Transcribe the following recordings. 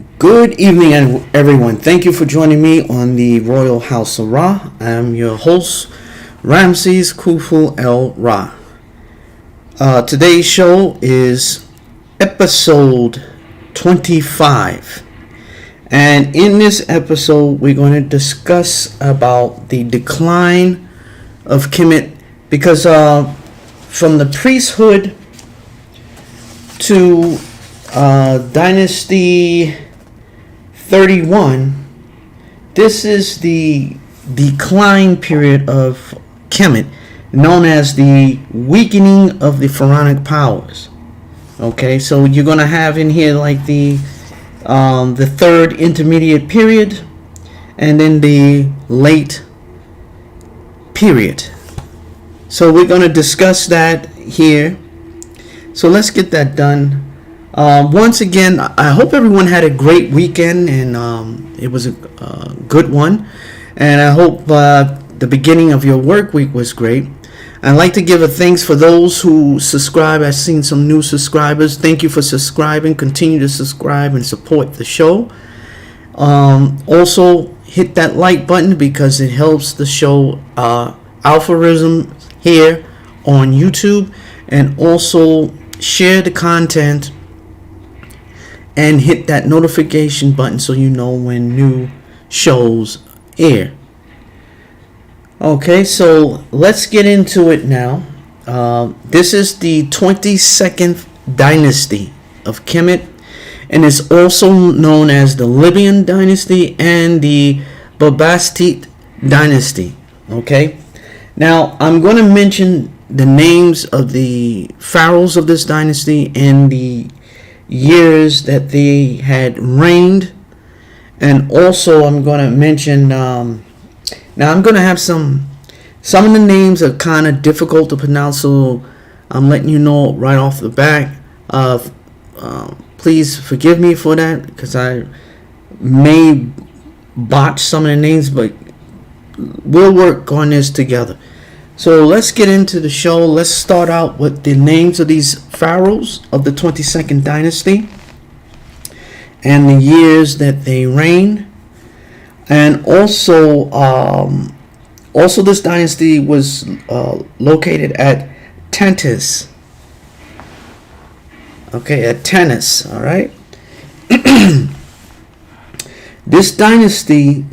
Good evening, everyone. Thank you for joining me on the Royal House of Ra. I am your host, Ramses Khufu El Ra. Today's show is episode 25. And in this episode, we're going to discuss about the decline of Kemet, because from the priesthood to Dynasty 31, this is the decline period of Kemet, known as the weakening of the pharaonic powers. Okay, so you're gonna have in here like the third intermediate period, and then the late period. So we're gonna discuss that here. So let's get that done. Once again, I hope everyone had a great weekend, and it was a good one. And I hope the beginning of your work week was great. I'd like to give a thanks for those who subscribe. I've seen some new subscribers. Thank you for subscribing. Continue to subscribe and support the show. Also, hit that like button because it helps the show algorithm here on YouTube. And also share the content and hit that notification button so you know when new shows air. Okay, so let's get into it now. This is the 22nd dynasty of Kemet, and is also known as the Libyan dynasty and the Bubastite dynasty. Okay, now I'm going to mention the names of the pharaohs of this dynasty and the years that they had reigned, and also I'm going to mention now I'm going to have some of the names are kind of difficult to pronounce, so I'm letting you know right off the back. Please forgive me for that, because I may botch some of the names, but we'll work on this together. So let's get into the show. Let's start out with the names of these pharaohs of the 22nd dynasty and the years that they reigned. And also this dynasty was located at Tentis. Okay, at Tennis, all right? This dynasty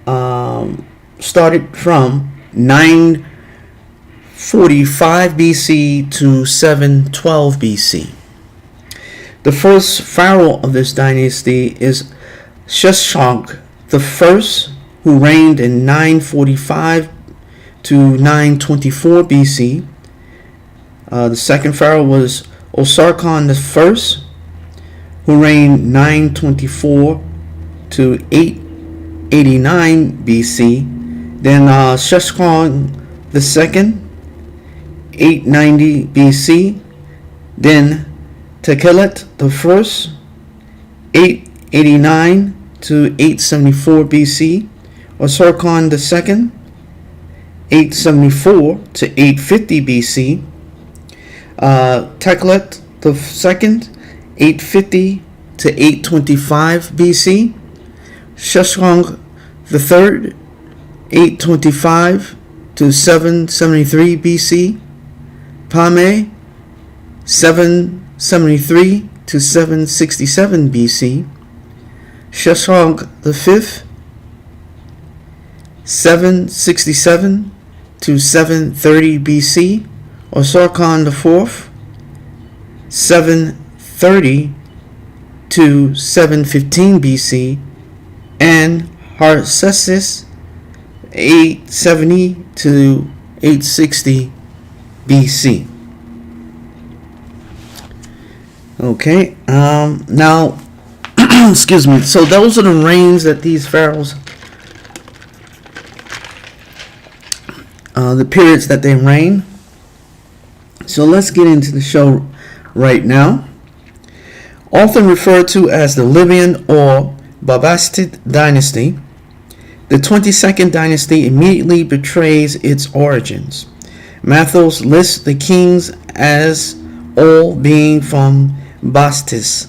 started from 945 BC to 712 BC. The first pharaoh of this dynasty is Sheshonq I, who reigned in 945 to 924 BC. The second pharaoh was Osorkon I, who reigned 924 to 889 BC. Then Sheshonq II, 890 BC. Then Takelot I, 889 to 874 BC. Osorkon II, 874 to 850 BC. Takelot II, 850 to 825 BC. Sheshonq III, 825 to 773 BC. Pami, 773 to 767 BC. Sheshonq V, 767 to 730 BC. Osorkon IV, 730 to 715 BC. And Harsiese, 870 to 860 BC. Okay, now, excuse me. So those are the reigns that these pharaohs, the periods that they reign. So let's get into the show right now. Often referred to as the Libyan or Bubastite dynasty, the 22nd dynasty immediately betrays its origins. Mathos lists the kings as all being from Bastis.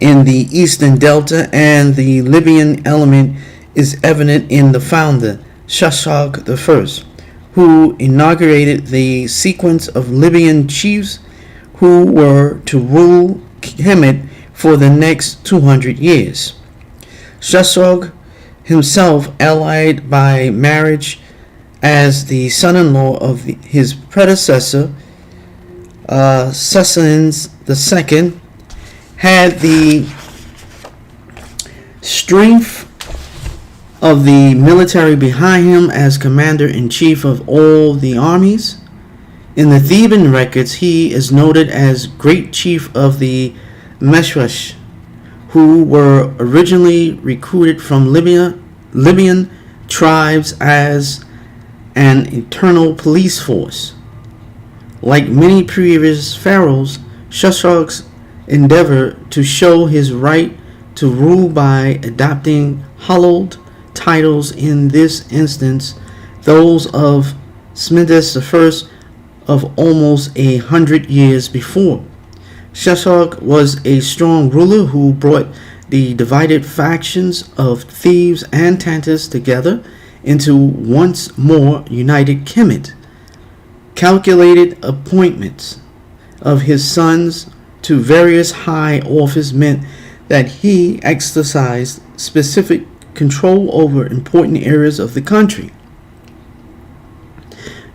in the eastern delta, and the Libyan element is evident in the founder, Sheshonq I, who inaugurated the sequence of Libyan chiefs who were to rule Kemet for the next 200 years. Sheshonq himself, allied by marriage as the son-in-law of his predecessor, Sheshonq II, had the strength of the military behind him as commander-in-chief of all the armies. In the Theban records, he is noted as great chief of the Meshresh, who were originally recruited from Libyan tribes as an internal police force. Like many previous pharaohs, Sheshonq endeavored to show his right to rule by adopting hallowed titles, in this instance those of Sheshonq I of almost 100 years before. Sheshonq was a strong ruler who brought the divided factions of Thebes and Tantus together into once more united Kemet. Calculated appointments of his sons to various high office meant that he exercised specific control over important areas of the country.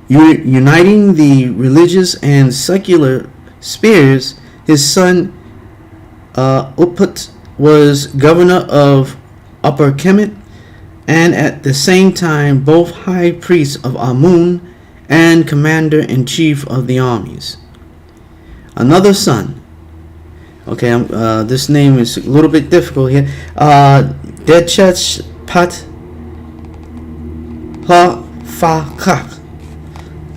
Uniting the religious and secular spheres, his son Uput was governor of Upper Kemet, and at the same time both high priest of Amun and commander-in-chief of the armies. Another son, this name is a little bit difficult here, Dechechpat Ha-Fa-Kak,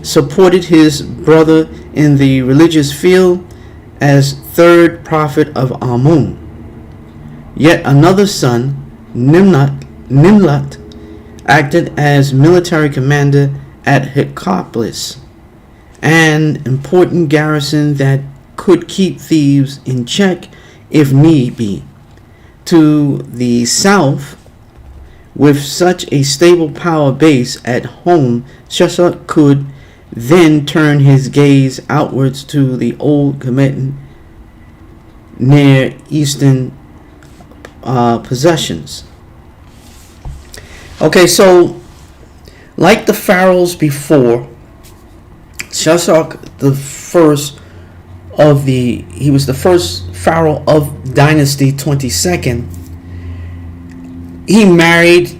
supported his brother in the religious field as third prophet of Amun. Yet another son, Nimlat, acted as military commander at Hecatopolis, an important garrison that could keep Thebes in check if need be. To the south, with such a stable power base at home, Sheshonq could then turn his gaze outwards to the old Kemetan Near Eastern possessions. Okay, so like the pharaohs before, Sheshonq he was the first pharaoh of Dynasty XXII. He married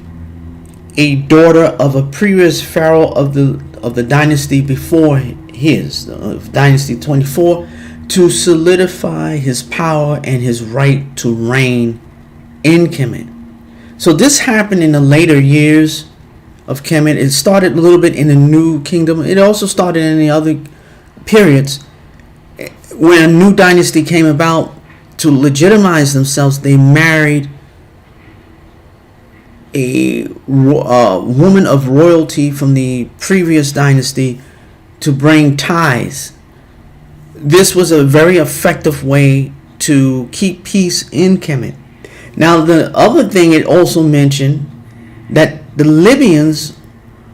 a daughter of a previous pharaoh of the dynasty before his, Dynasty XXIV, to solidify his power and his right to reign in Kemet. So this happened in the later years of Kemet. It started a little bit in the New Kingdom. It also started in the other periods. When a new dynasty came about, to legitimize themselves, they married a woman of royalty from the previous dynasty to bring ties. This was a very effective way to keep peace in Kemet. Now, the other thing it also mentioned that the Libyans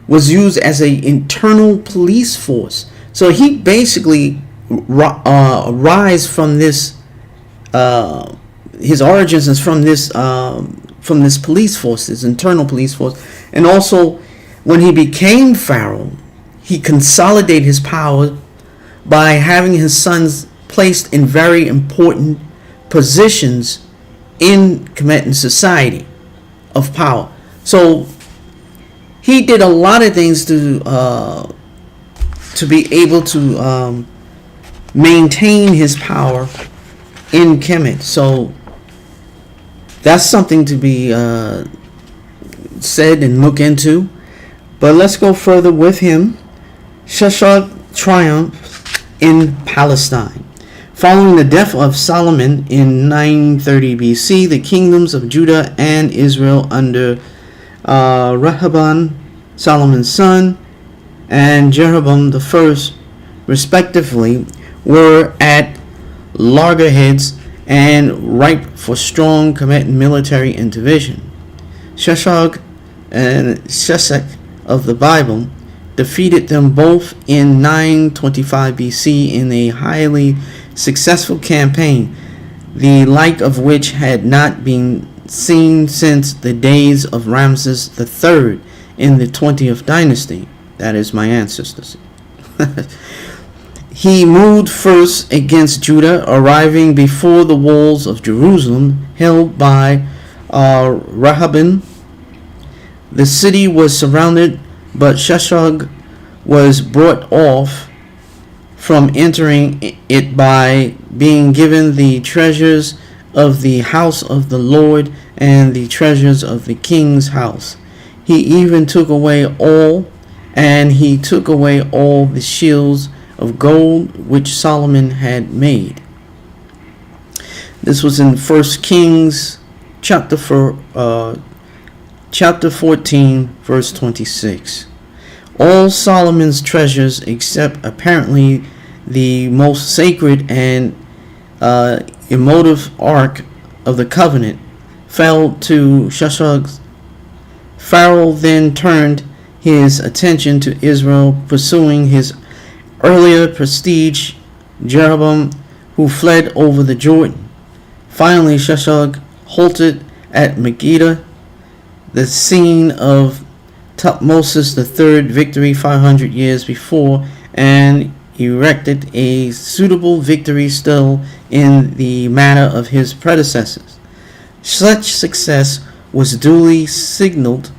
was used as an internal police force. So he basically rise from this. His origins is from this police force, this internal police force, and also when he became pharaoh, he consolidated his power by having his sons placed in very important positions in Kemetan society of power. So he did a lot of things to be able to maintain his power in Kemet. So that's something to be said and look into. But let's go further with him. Sheshonq triumphed in Palestine. Following the death of Solomon in 930 BC, the kingdoms of Judah and Israel under Rehoboam, Solomon's son, and Jeroboam I, respectively, were at loggerheads and ripe for strong Kemet military intervention. Sheshonq and Sheshonq of the Bible defeated them both in 925 BC in a highly successful campaign, the like of which had not been seen since the days of Ramses III in the 20th dynasty. That is my ancestors. He moved first against Judah, arriving before the walls of Jerusalem held by Rehoboam. The city was surrounded, but Sheshonq was brought off from entering it by being given the treasures of the house of the Lord and the treasures of the king's house. He even took away all the shields of gold which Solomon had made. This was in 1 Kings chapter 14, verse 26. All Solomon's treasures, except apparently the most sacred and emotive Ark of the Covenant, fell to Sheshonq. Pharaoh then turned his attention to Israel, pursuing his earlier prestige, Jeroboam, who fled over the Jordan. Finally, Sheshonq halted at Megiddo, the scene of Tutmosis III victory 500 years before, and erected a suitable victory still in the manner of his predecessors. Such success was duly signaled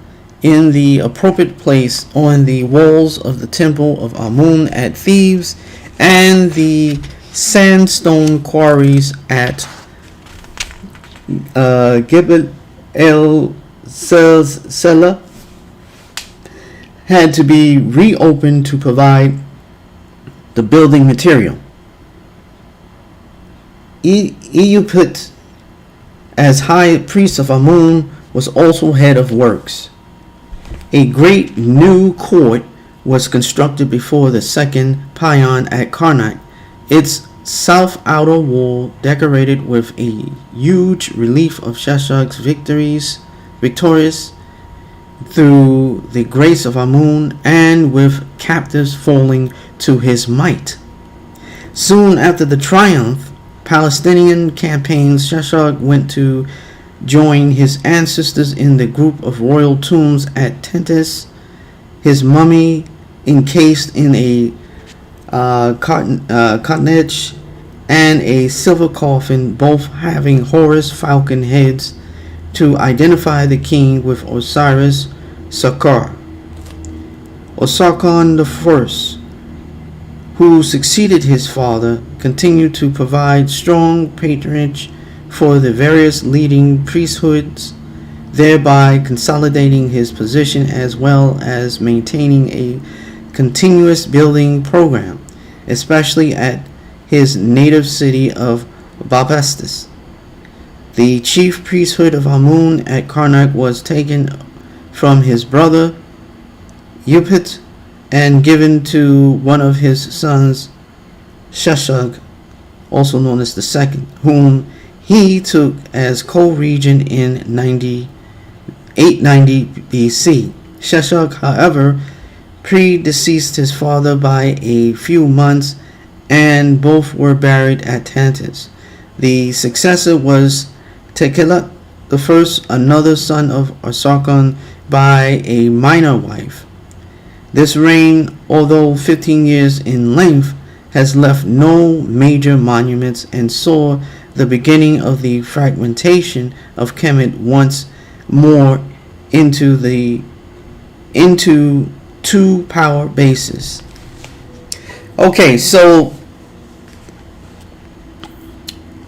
in the appropriate place on the walls of the temple of Amun at Thebes and the sandstone quarries at Gebel el Sela had to be reopened to provide the building material. Eupit, as high priest of Amun, was also head of works. A great new court was constructed before the second pylon at Karnak, its south outer wall decorated with a huge relief of Sheshonq's victorious through the grace of Amun, and with captives falling to his might. Soon after the triumph Palestinian campaigns, Sheshonq went to join his ancestors in the group of royal tombs at Tentis, his mummy encased in a cartonnage and a silver coffin, both having Horus falcon heads to identify the king with Osiris Sakar. Osorkon I, who succeeded his father, continued to provide strong patronage for the various leading priesthoods, thereby consolidating his position as well as maintaining a continuous building program, especially at his native city of Bubastite. The chief priesthood of Amun at Karnak was taken from his brother Eupit and given to one of his sons, Sheshonq, also known as the second, whom he took as co-regent in 890 BC. Sheshonq, however, predeceased his father by a few months, and both were buried at Tentis. The successor was Takelot I, another son of Osorkon by a minor wife. This reign, although 15 years in length, has left no major monuments and saw the beginning of the fragmentation of Kemet once more into two power bases. Okay, so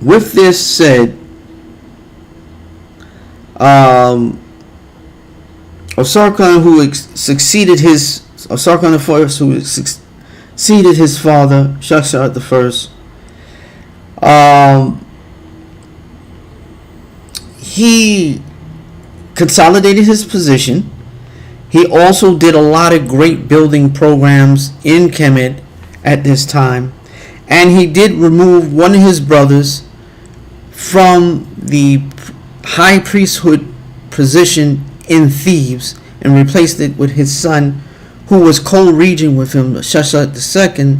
with this said, Osorkon, who succeeded his Osorkon IV, who succeeded his father Sheshonq I, he consolidated his position. He also did a lot of great building programs in Kemet at this time, and he did remove one of his brothers from the high priesthood position in Thebes and replaced it with his son, who was co-regent with him, Sheshonq II,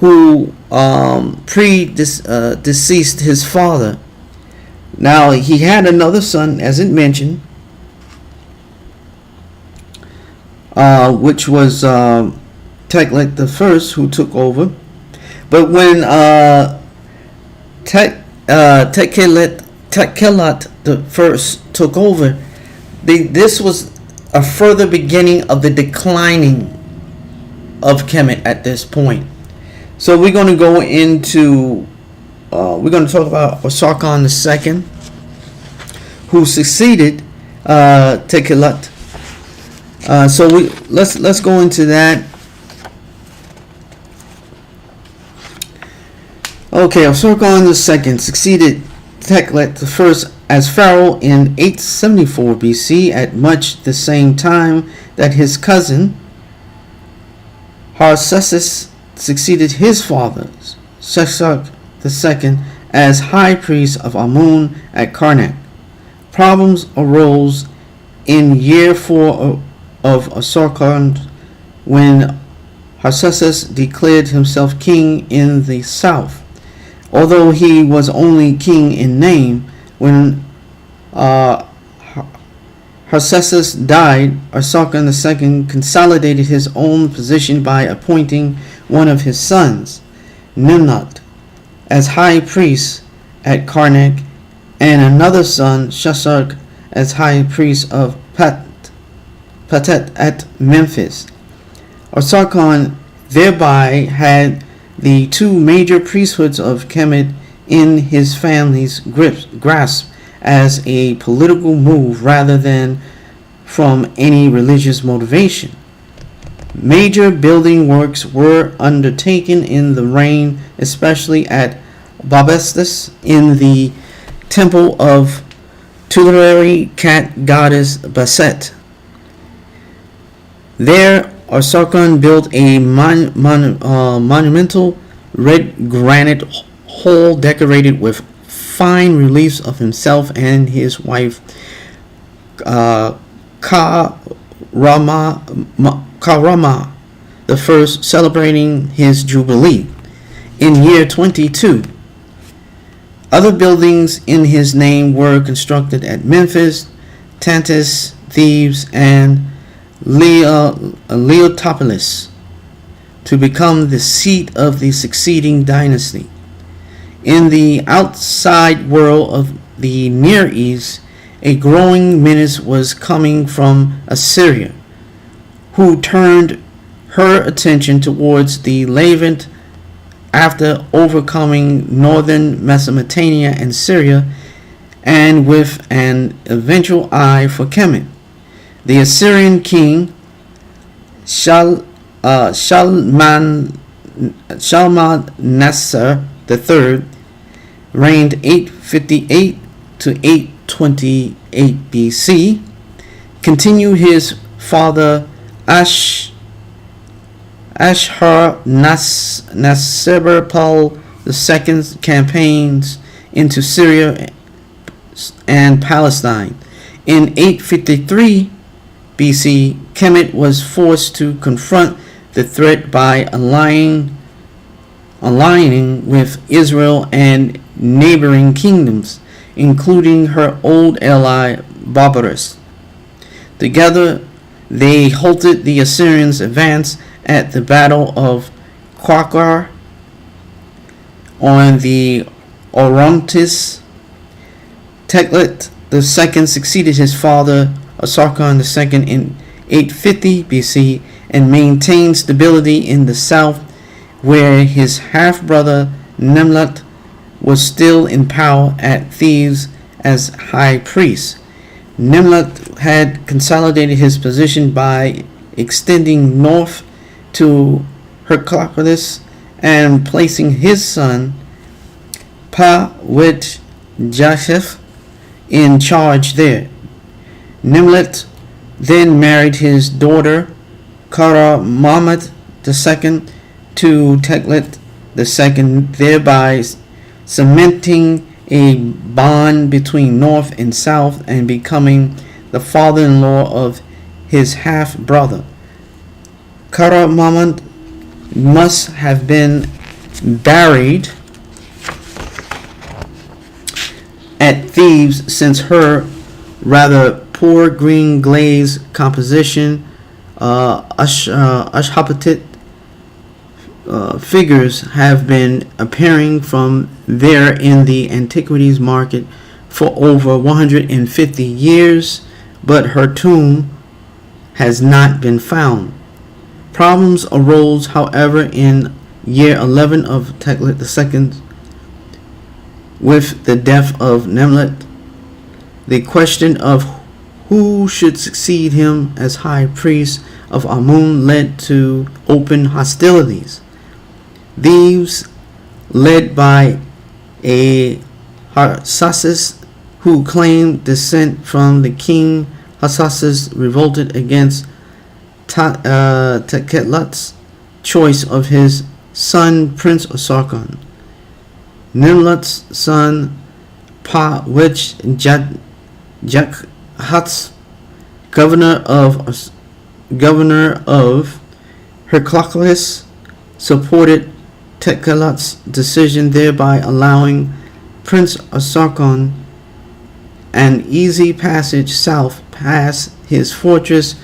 who deceased his father. Now, he had another son, as it mentioned, which was Takelot I, who took over. But when Takelot I took over, this was a further beginning of the declining of Kemet at this point. So we're going to go into, we're going to talk about Osorkon II, who succeeded Takelot. So let's go into that. Okay, Osorkon II succeeded Takelot I as pharaoh in 874 BC at much the same time that his cousin Harsiese succeeded his father Sheshonq II as high priest of Amun at Karnak. Problems arose in year 4 of Osorkon when Harsiese declared himself king in the south. Although he was only king in name, when Harsiese died, Osorkon II consolidated his own position by appointing one of his sons, Nimnat, as high priest at Karnak, and another son, Sheshonq, as high priest of Patet at Memphis. Osorkon thereby had the two major priesthoods of Kemet in his family's grasp as a political move rather than from any religious motivation. Major building works were undertaken in the reign, especially at Bubastite in the temple of tutelary cat goddess Bastet. There, Osorkon built a monumental red granite hall decorated with fine reliefs of himself and his wife Karama the first, celebrating his jubilee in year 22. Other buildings in his name were constructed at Memphis, Tantus, Thebes, and Leotopolis to become the seat of the succeeding dynasty. In the outside world of the Near East, a growing menace was coming from Assyria, who turned her attention towards the Levant after overcoming northern Mesopotamia and Syria, and with an eventual eye for Kemet. The Assyrian king Shalmaneser III reigned 858 to 828 BC, continued his father Ashurnasirpal II's campaigns into Syria and Palestine. In 853 BC, Kemet was forced to confront the threat by aligning with Israel and neighboring kingdoms, including her old ally Bubastite. Together, they halted the Assyrians' advance at the Battle of Quaqar on the Orontes. Takelot II succeeded his father Osorkon II in 850 BC and maintained stability in the south, where his half-brother Nimnat was still in power at Thebes as high priest. Nimnat had consolidated his position by extending north to Heraclius and placing his son Pawit-Jashef in charge there. Nimnat then married his daughter Karamamet II to Takelot II, thereby cementing a bond between North and South, and becoming the father-in-law of his half-brother. Karamanmon must have been buried at Thebes, since her rather poor green glaze composition, Ashhapatite figures have been appearing from there in the antiquities market for over 150 years, but her tomb has not been found. Problems arose, however, in year 11 of Takelot II with the death of Nemlet. The question of who should succeed him as high priest of Amun led to open hostilities. These, led by a Harsiese who claimed descent from the king Harsiese, revolted against Takelot's choice of his son Prince Osorkon. Nemlet's son Jakhatz, governor of Heraclius, supported Takelot's decision, thereby allowing Prince Osorkon an easy passage south past his fortress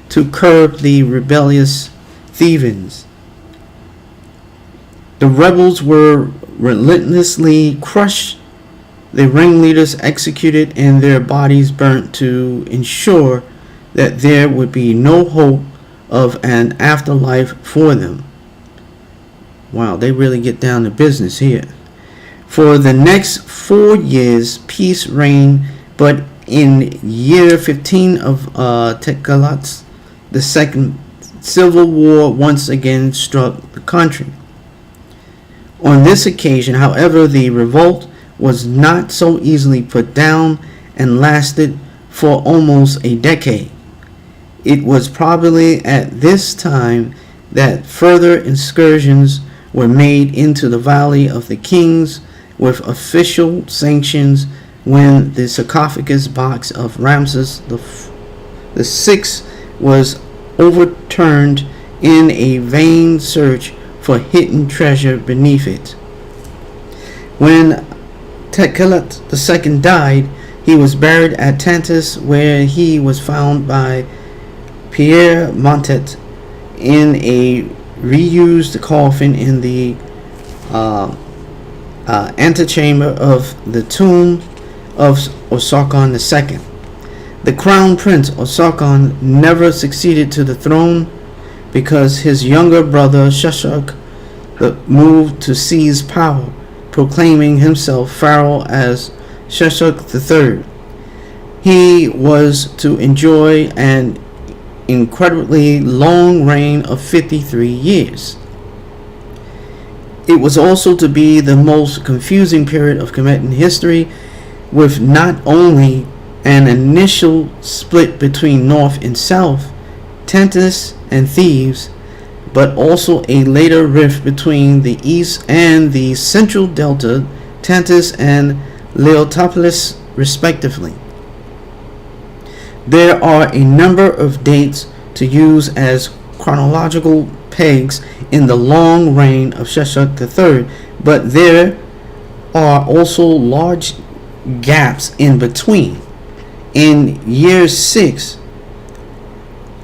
to curb the rebellious Thebans. The rebels were relentlessly crushed, the ringleaders executed, and their bodies burnt to ensure that there would be no hope of an afterlife for them. Wow, they really get down to business here. For the next 4 years, peace reigned, but in year 15 of Takelot II, civil war once again struck the country. On this occasion, however, the revolt was not so easily put down and lasted for almost a decade. It was probably at this time that further incursions were made into the Valley of the Kings with official sanctions, when the sarcophagus box of Ramses VI was overturned in a vain search for hidden treasure beneath it. When Takelot II died, he was buried at Tantus, where he was found by Pierre Montet in a reused coffin in the antechamber of the tomb of Osorkon II. The crown prince Osorkon never succeeded to the throne because his younger brother Sheshonq moved to seize power, proclaiming himself pharaoh as Sheshonq III. He was to enjoy an incredibly long reign of 53 years. It was also to be the most confusing period of Kemetan history, with not only an initial split between North and South, Tantus and Thebes, but also a later rift between the East and the Central Delta, Tantus and Leotopolis, respectively. There are a number of dates to use as chronological pegs in the long reign of Sheshonq III, but there are also large gaps in between. In year 6,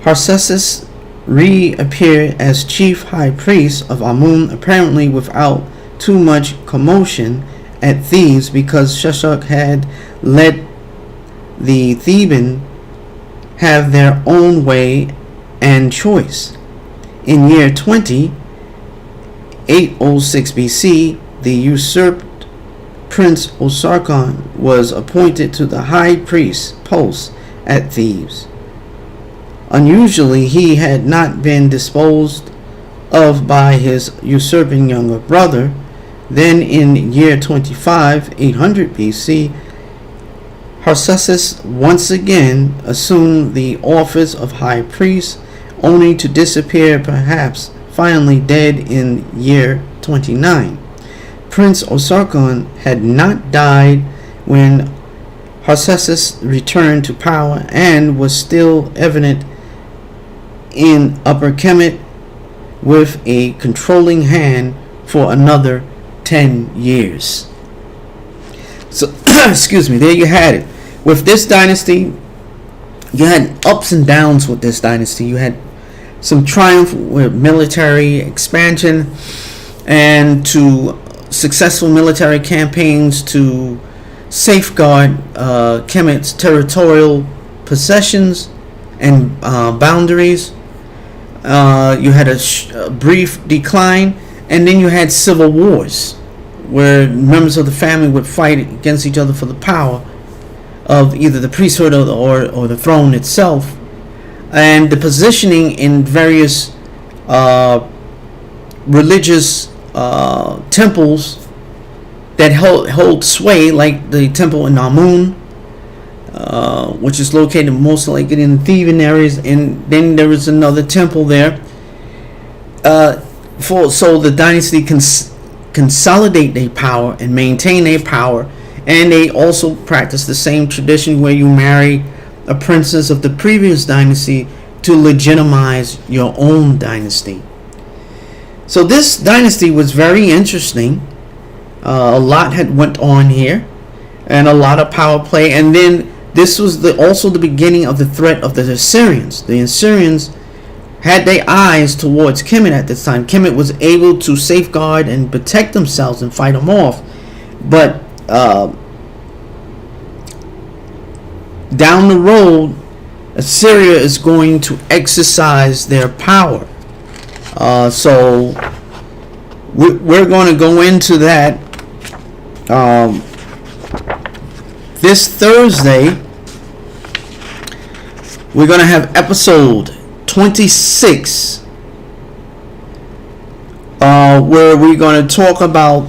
Harsiese reappeared as chief high priest of Amun, apparently without too much commotion at Thebes, because Sheshonq had let the Theban have their own way and choice. In year 20, 806 BC, the usurped Prince Osorkon was appointed to the high priest post at Thebes. Unusually, he had not been disposed of by his usurping younger brother. Then in year 25, 800 BC, Harsiese once again assumed the office of high priest, only to disappear, perhaps finally dead, in year 29. Prince Osorkon had not died when Harsiese returned to power and was still evident in Upper Kemet with a controlling hand for another 10 years. So, excuse me, there you had it. With this dynasty, you had ups and downs with this dynasty. You had some triumph with military expansion and to successful military campaigns to safeguard Kemet's territorial possessions and boundaries. You had a brief decline, and then you had civil wars where members of the family would fight against each other for the power of either the priesthood or the throne itself, and the positioning in various religious temples that hold sway, like the temple in Amun, which is located most likely in the Theban areas, and then there is another temple there. So the dynasty can consolidate their power and maintain their power, and they also practice the same tradition where you marry a princess of the previous dynasty to legitimize your own dynasty. So this dynasty was very interesting. A lot had went on here, and a lot of power play. And then this was also the beginning of the threat of the Assyrians. The Assyrians had their eyes towards Kemet at this time. Kemet was able to safeguard and protect themselves and fight them off, but down the road, Assyria is going to exercise their power. So we're going to go into that this Thursday. We're going to have episode 26, where we're going to talk about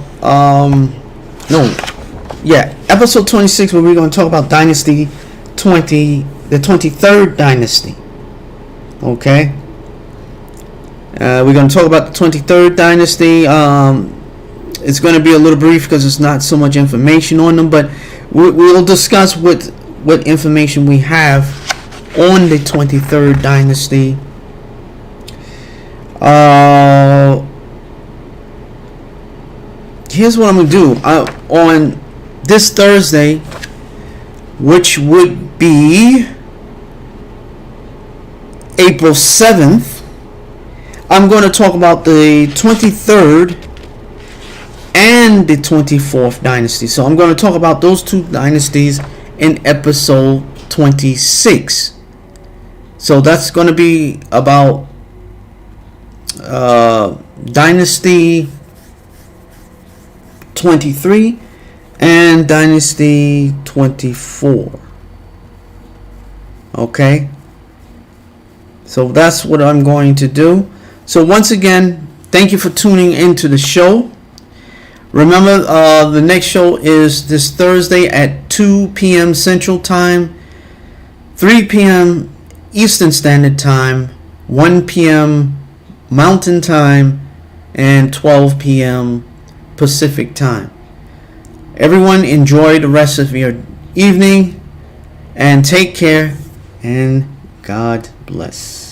episode 26, where we're going to talk about Dynasty 20, the 23rd dynasty. Okay. We're going to talk about the 23rd dynasty. It's going to be a little brief because there's not so much information on them, but we'll discuss what information we have on the 23rd dynasty. Here's what I'm going to do. On this Thursday, which would be April 7th, I'm going to talk about the 23rd and the 24th dynasty. So I'm going to talk about those two dynasties in episode 26. So that's going to be about Dynasty 23 and Dynasty 24. Okay. So that's what I'm going to do. So once again, thank you for tuning into the show. Remember, the next show is this Thursday at 2 p.m. Central Time, 3 p.m. Eastern Standard Time, 1 p.m. Mountain Time, and 12 p.m. Pacific Time. Everyone enjoy the rest of your evening, and take care, and God bless.